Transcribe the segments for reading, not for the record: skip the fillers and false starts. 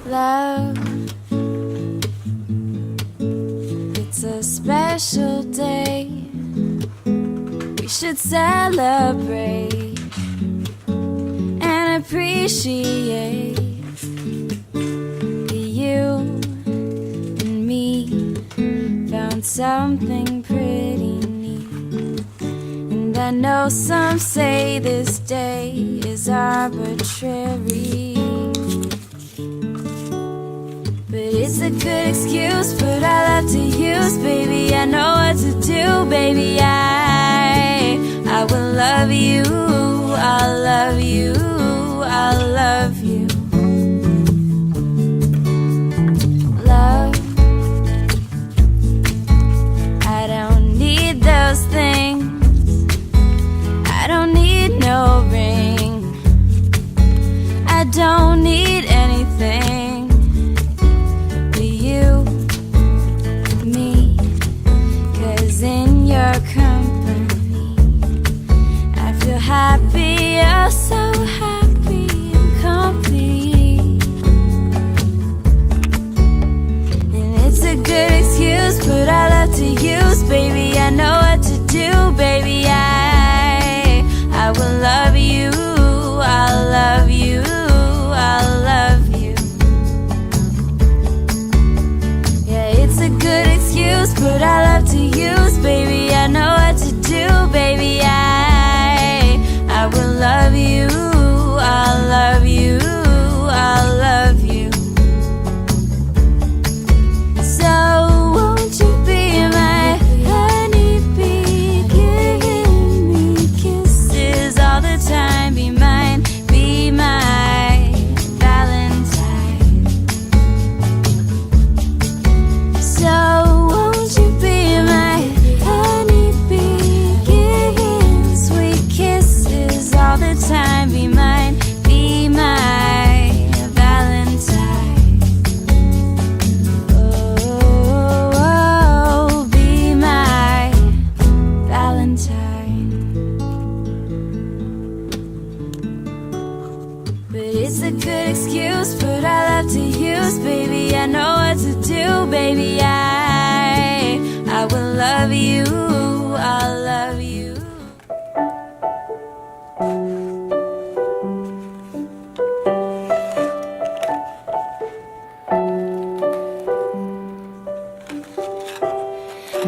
love. It's a special day. We should celebrate and appreciate you and me found something pretty neat. And I know some say this day is arbitrary, but it's a good excuse, put our love to use, baby. I know what to do, baby. I will love you, I'll love you, I'll love you. Love, I don't need those things, I don't need no ring, I don't need anything but you, me, 'cause in your company I feel happy, oh so happy and complete. And it's a good excuse, put our love to use, baby. I know what to do, baby. I will love you, I'll love you, I'll love you. Yeah, it's a good excuse, put our love to use, baby. I know what to do, baby. I will love you, I'll love you, I'll love you. So won't you be my honeybee, giving me kisses all the time, be mine, be my Valentine. So won't you be my honeybee, giving sweet kisses all the time, be mine, be my Valentine. Oh, oh, be my Valentine. But it's a good excuse, put our love to use, baby. I know what to do, baby. I will love you, I'll love you.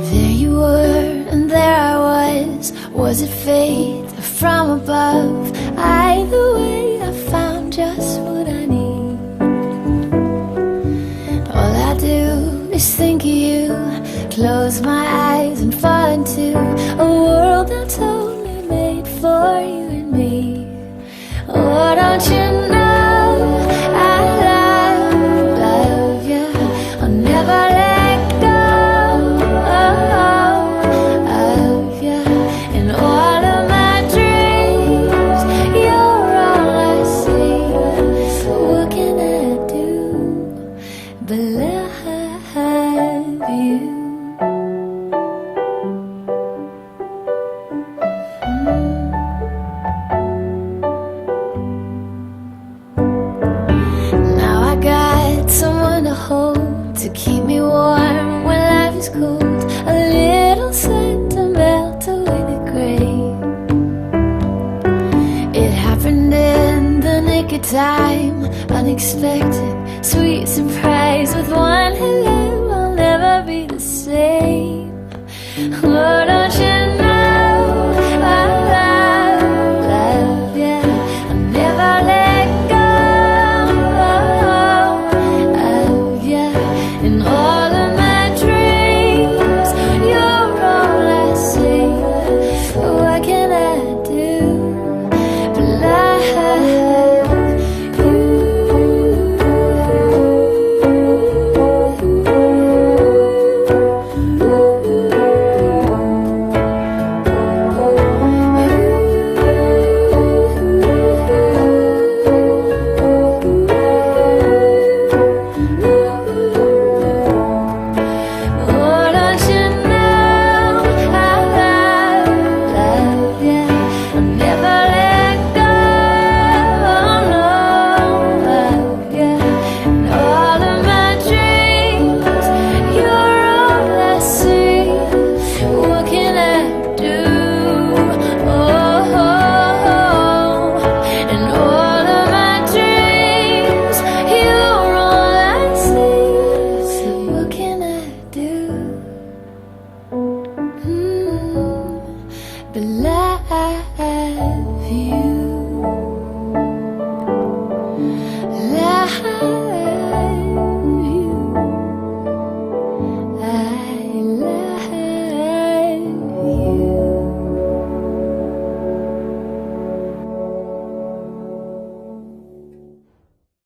There you were, and there I was. Was it fate or from above? Either way, I found just what I need. All I do is think of you, close my eyes and fall into a world that's only made for you and me. Oh, don't you know I love you, I'll never let go of you. In all of my dreams, you're all I see. So what can I do but love you? Now I got someone to hold, to keep me warm when life is cold. A little scent to melt away the gray. It happened in the nick of time, unexpected, sweet surprise. With one hello, I'll never be the same. Oh,